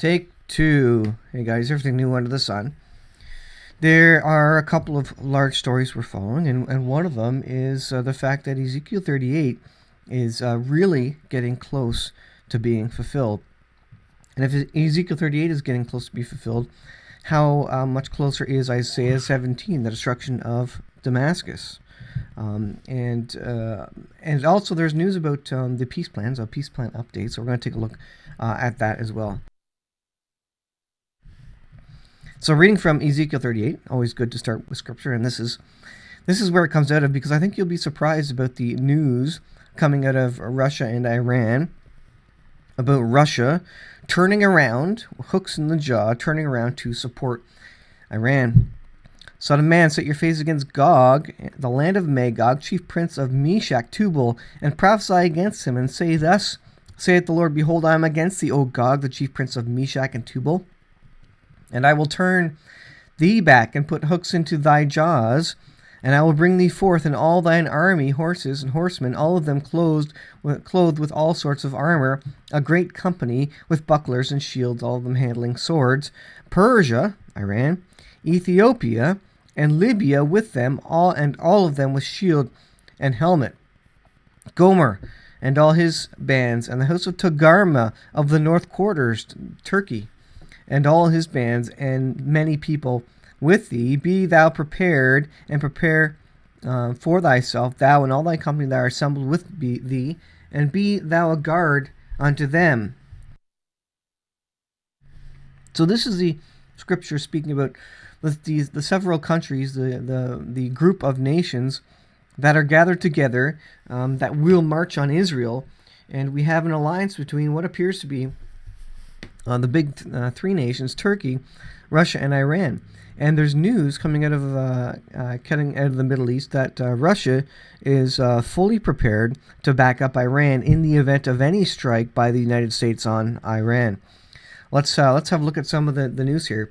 Take two. Hey guys, everything new under the sun. There are a couple of large stories we're following, and one of them is the fact that Ezekiel 38 is really getting close to being fulfilled. And if Ezekiel 38 is getting close to be fulfilled, how much closer is Isaiah 17, the destruction of Damascus? And also there's news about the peace plans, peace plan updates. So we're going to take a look at that as well. So reading from Ezekiel 38, always good to start with scripture, and this is where it comes out of, because I think you'll be surprised about the news coming out of Russia and Iran, about Russia turning around, hooks in the jaw, turning around to support Iran. Son of man, set your face against Gog, the land of Magog, chief prince of Meshach, Tubal, and prophesy against him, and say thus, saith the Lord, behold, I am against thee, O Gog, the chief prince of Meshach and Tubal. And I will turn thee back and put hooks into thy jaws, and I will bring thee forth in all thine army, horses and horsemen, all of them clothed with all sorts of armor, a great company with bucklers and shields, all of them handling swords. Persia, Iran, Ethiopia, and Libya with them, all of them with shield and helmet. Gomer and all his bands, and the house of Togarmah of the north quarters, Turkey, and all his bands, and many people with thee. Be thou prepared, and prepare for thyself, thou and all thy company that are assembled with thee, and be thou a guard unto them. So this is the scripture speaking about the several countries, the group of nations that are gathered together, that will march on Israel, and we have an alliance between what appears to be the big three nations, Turkey, Russia, and Iran. And there's news coming out of the Middle East that Russia is fully prepared to back up Iran in the event of any strike by the United States on Iran. Let's have a look at some of the news here.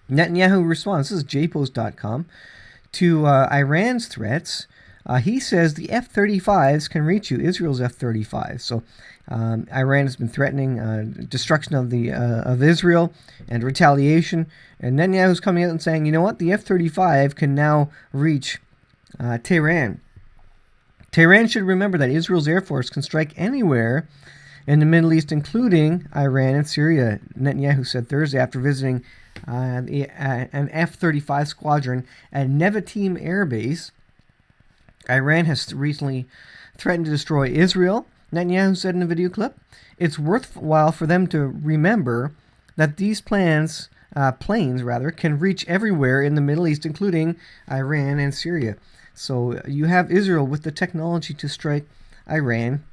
Netanyahu responds, this is jpost.com, to Iran's threats. He says the F-35s can reach you, Israel's F-35s. So Iran has been threatening destruction of Israel and retaliation. And Netanyahu's coming out and saying, you know what, the F-35 can now reach Tehran. Tehran should remember that Israel's Air Force can strike anywhere in the Middle East, including Iran and Syria, Netanyahu said Thursday after visiting an F-35 squadron at Nevatim Air Base. Iran has recently threatened to destroy Israel, Netanyahu said in a video clip. It's worthwhile for them to remember that these planes can reach everywhere in the Middle East, including Iran and Syria. So you have Israel with the technology to strike Iran.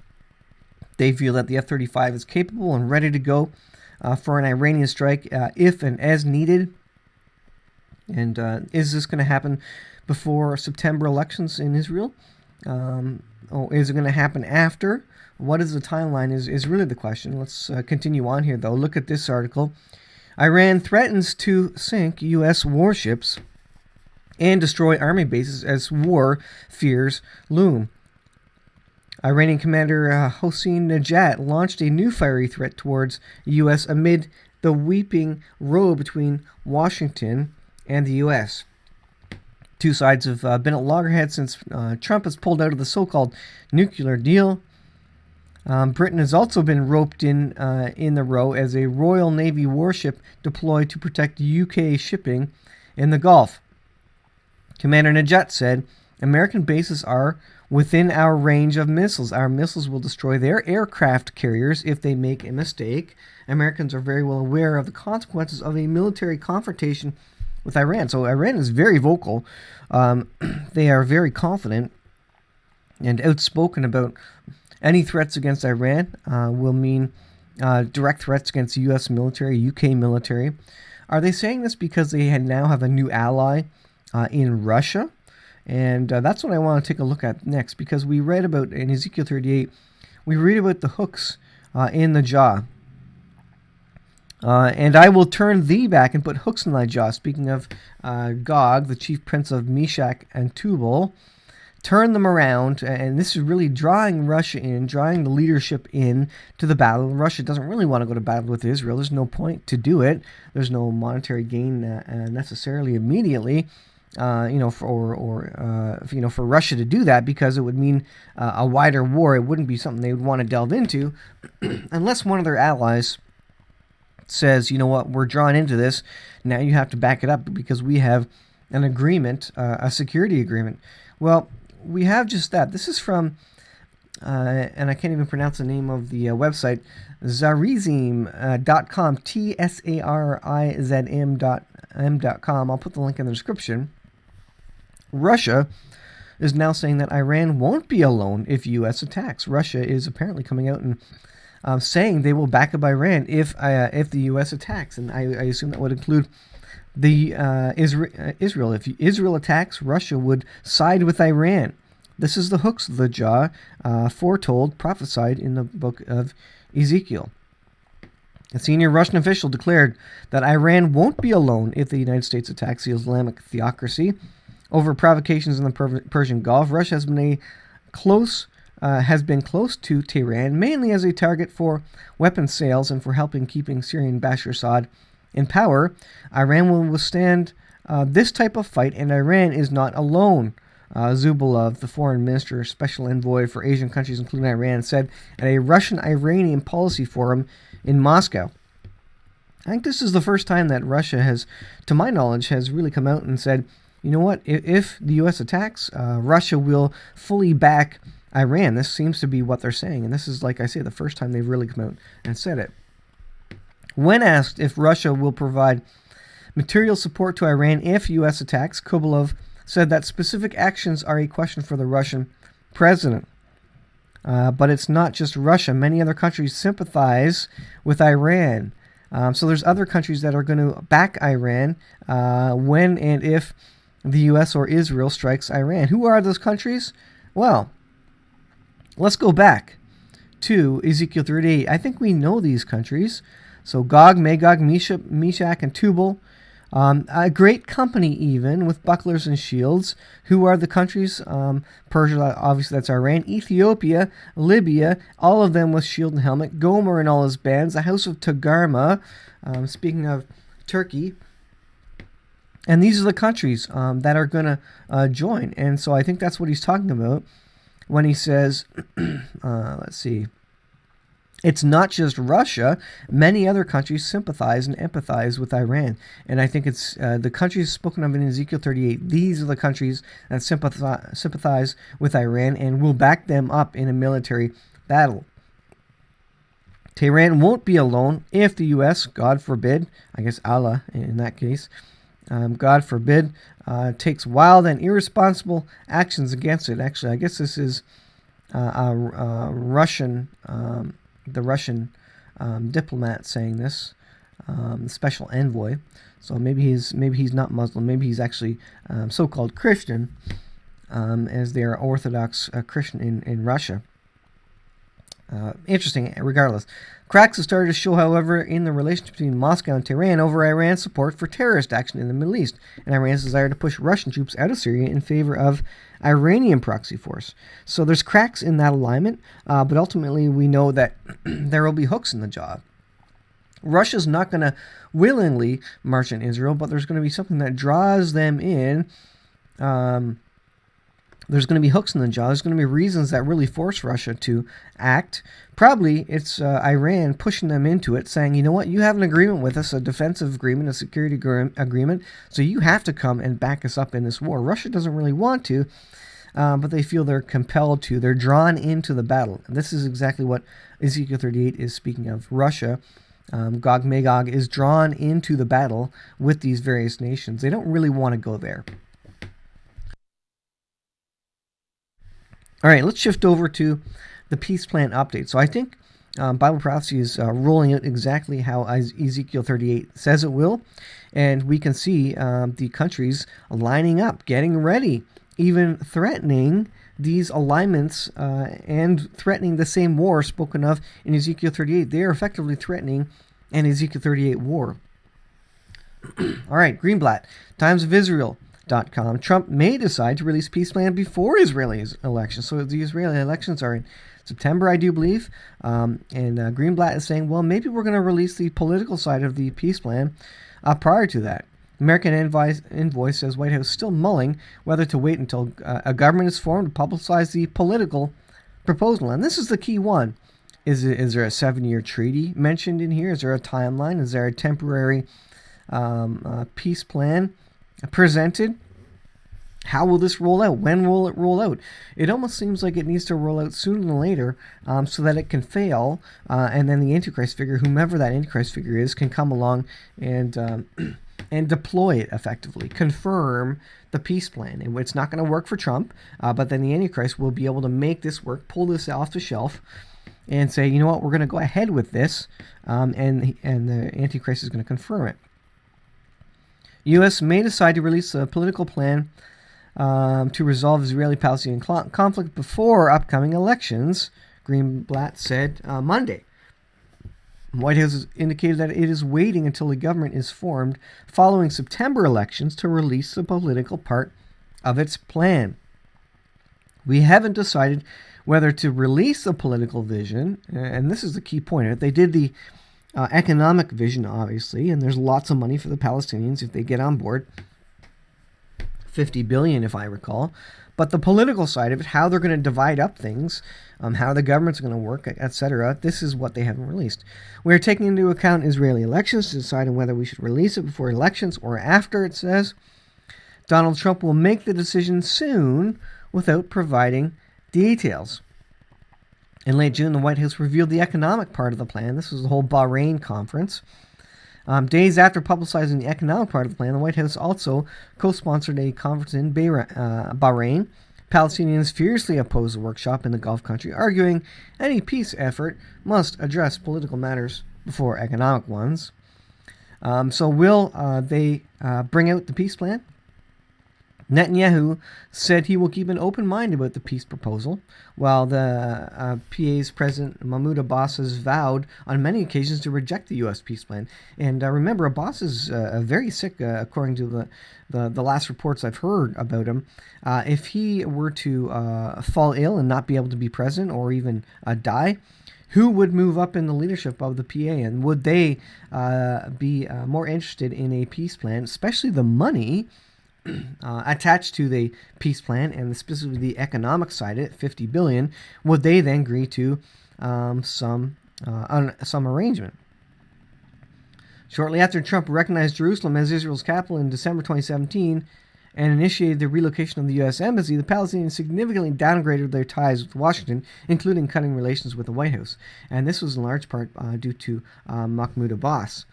They feel that the F-35 is capable and ready to go for an Iranian strike if and as needed. And is this going to happen before September elections in Israel? Or is it going to happen after? What is the timeline is really the question. Let's continue on here, though. Look at this article. Iran threatens to sink U.S. warships and destroy army bases as war fears loom. Iranian commander Hossein Najat launched a new fiery threat towards U.S. amid the weeping row between Washington and the U.S. Two sides have been at loggerheads since Trump has pulled out of the so-called nuclear deal. Britain has also been roped in the row as a Royal Navy warship deployed to protect UK shipping in the Gulf. Commander Najat said, American bases are within our range of missiles. Our missiles will destroy their aircraft carriers if they make a mistake. Americans are very well aware of the consequences of a military confrontation with Iran. So Iran is very vocal. They are very confident and outspoken about any threats against Iran will mean direct threats against U.S. military, UK military. Are they saying this because they now have a new ally in Russia? And that's what I want to take a look at next, because we read about, in Ezekiel 38, we read about the hooks in the jaw. And I will turn thee back and put hooks in thy jaw. Speaking of Gog, the chief prince of Meshach and Tubal. turn them around, and this is really drawing Russia in, drawing the leadership in to the battle. Russia doesn't really want to go to battle with Israel. There's no point to do it. There's no monetary gain necessarily immediately, for Russia to do that, because it would mean a wider war. It wouldn't be something they would want to delve into unless one of their allies says, you know what, we're drawn into this. Now you have to back it up because we have an agreement, a security agreement. Well, we have just that. This is from, and I can't even pronounce the name of the website, Zarizm.com, Tsarizm.com. I'll put the link in the description. Russia is now saying that Iran won't be alone if U.S. attacks. Russia is apparently coming out and saying they will back up Iran if the U.S. attacks, and I assume that would include the Israel. If Israel attacks, Russia would side with Iran. This is the hooks of the jaw, foretold, prophesied in the book of Ezekiel. A senior Russian official declared that Iran won't be alone if the United States attacks the Islamic theocracy. Over provocations in the Persian Gulf, Russia has been close to Tehran, mainly as a target for weapons sales and for helping keeping Syrian Bashar Assad in power. Iran will withstand this type of fight, and Iran is not alone. Zubalov, the foreign minister, special envoy for Asian countries, including Iran, said at a Russian-Iranian policy forum in Moscow. I think this is the first time that Russia has, to my knowledge, has really come out and said, you know what, if the U.S. attacks, Russia will fully back Iran. This seems to be what they're saying, and this is, like I say, the first time they've really come out and said it. When asked if Russia will provide material support to Iran if U.S. attacks, Kubilov said that specific actions are a question for the Russian president. But it's not just Russia. Many other countries sympathize with Iran. So there's other countries that are going to back Iran when and if the U.S. or Israel strikes Iran. Who are those countries? Well, let's go back to Ezekiel 38. I think we know these countries. So Gog, Magog, Meshach, and Tubal. A great company even, with bucklers and shields. Who are the countries? Persia, obviously that's Iran. Ethiopia, Libya, all of them with shield and helmet. Gomer and all his bands. The house of Togarmah, speaking of Turkey. And these are the countries that are going to join. And so I think that's what he's talking about when he says, let's see, it's not just Russia. Many other countries sympathize and empathize with Iran. And I think it's the countries spoken of in Ezekiel 38. These are the countries that sympathize with Iran and will back them up in a military battle. Tehran won't be alone if the U.S., God forbid, I guess Allah in that case, God forbid, takes wild and irresponsible actions against it. Actually, I guess this is Russian... the Russian diplomat saying this, special envoy. So maybe he's not Muslim. Maybe he's actually so-called Christian, as they are Orthodox Christian in Russia. Interesting, regardless. Cracks have started to show, however, in the relationship between Moscow and Tehran over Iran's support for terrorist action in the Middle East and Iran's desire to push Russian troops out of Syria in favor of Iranian proxy force. So there's cracks in that alignment, but ultimately we know that there will be hooks in the jaw. Russia's not going to willingly march on Israel, but there's going to be something that draws them in. There's going to be hooks in the jaw. There's going to be reasons that really force Russia to act. Probably it's Iran pushing them into it, saying, you know what, you have an agreement with us, a defensive agreement, a security agreement, so you have to come and back us up in this war. Russia doesn't really want to, but they feel they're compelled to. They're drawn into the battle. And this is exactly what Ezekiel 38 is speaking of. Russia, Gog Magog, is drawn into the battle with these various nations. They don't really want to go there. All right, let's shift over to the peace plan update. So I think Bible prophecy is rolling out exactly how Ezekiel 38 says it will. And we can see the countries lining up, getting ready, even threatening these alignments and threatening the same war spoken of in Ezekiel 38. They are effectively threatening an Ezekiel 38 war. All right, Greenblatt, Times of Israel. Trump may decide to release peace plan before Israeli elections. So the Israeli elections are in September, I do believe. And Greenblatt is saying, well, maybe we're going to release the political side of the peace plan prior to that. American Envoy says White House still mulling whether to wait until a government is formed to publicize the political proposal. And this is the key one. Is there a 7-year treaty mentioned in here? Is there a timeline? Is there a temporary peace plan presented? How will this roll out? When will it roll out? It almost seems like it needs to roll out sooner than later so that it can fail, and then the Antichrist figure, whomever that Antichrist figure is, can come along and deploy it effectively, confirm the peace plan. It's not going to work for Trump, but then the Antichrist will be able to make this work, pull this off the shelf, and say, you know what, we're going to go ahead with this, and the Antichrist is going to confirm it. U.S. may decide to release a political plan to resolve Israeli-Palestinian conflict before upcoming elections, Greenblatt said Monday. White House has indicated that it is waiting until the government is formed following September elections to release the political part of its plan. We haven't decided whether to release the political vision, and this is the key point. They did the economic vision, obviously, and there's lots of money for the Palestinians if they get on board. $50 billion, if I recall. But the political side of it, how they're going to divide up things, how the government's going to work, etc., this is what they haven't released. We are taking into account Israeli elections to decide on whether we should release it before elections or after, it says. Donald Trump will make the decision soon without providing details. In late June, the White House revealed the economic part of the plan. This was the whole Bahrain conference. Days after publicizing the economic part of the plan, the White House also co-sponsored a conference in Bahrain. Palestinians fiercely opposed the workshop in the Gulf country, arguing any peace effort must address political matters before economic ones. So will they bring out the peace plan? Netanyahu said he will keep an open mind about the peace proposal, while the PA's President Mahmoud Abbas has vowed on many occasions to reject the U.S. peace plan. And remember, Abbas is very sick, according to the last reports I've heard about him. If he were to fall ill and not be able to be president or even die, who would move up in the leadership of the PA? And would they be more interested in a peace plan, especially the money attached to the peace plan and specifically the economic side of it, $50 billion, would they then agree to some arrangement? Shortly after Trump recognized Jerusalem as Israel's capital in December 2017 and initiated the relocation of the U.S. Embassy, the Palestinians significantly downgraded their ties with Washington, including cutting relations with the White House. And this was in large part due to Mahmoud Abbas.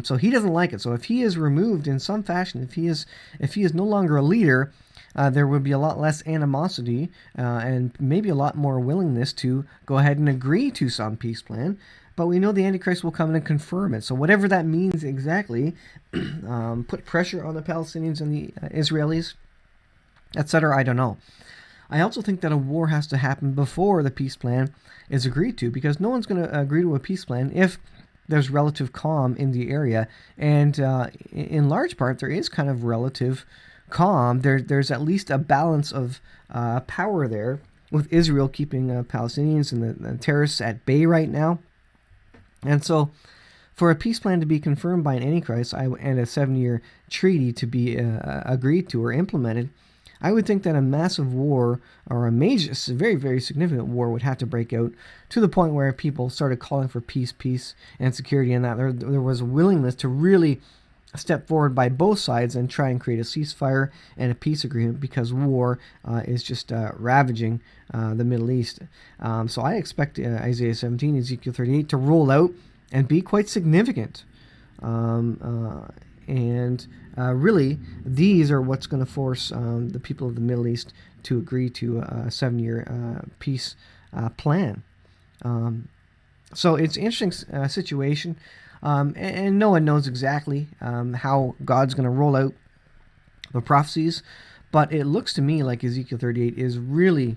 So he doesn't like it. So if he is removed in some fashion, if he is no longer a leader, there would be a lot less animosity and maybe a lot more willingness to go ahead and agree to some peace plan. But we know the Antichrist will come in and confirm it. So whatever that means exactly, put pressure on the Palestinians and the Israelis, etc., I don't know. I also think that a war has to happen before the peace plan is agreed to, because no one's going to agree to a peace plan if there's relative calm in the area, and in large part there is kind of relative calm. There's at least a balance of power there, with Israel keeping Palestinians and the terrorists at bay right now. And so for a peace plan to be confirmed by an Antichrist and a 7-year treaty to be agreed to or implemented, I would think that a massive war, or a major, very, very significant war, would have to break out to the point where people started calling for peace, and security, and that there was a willingness to really step forward by both sides and try and create a ceasefire and a peace agreement, because war is just ravaging the Middle East. So I expect Isaiah 17, Ezekiel 38 to roll out and be quite significant. Really, these are what's going to force the people of the Middle East to agree to a 7-year peace plan. So it's an interesting situation, and no one knows exactly how God's going to roll out the prophecies, but it looks to me like Ezekiel 38 is really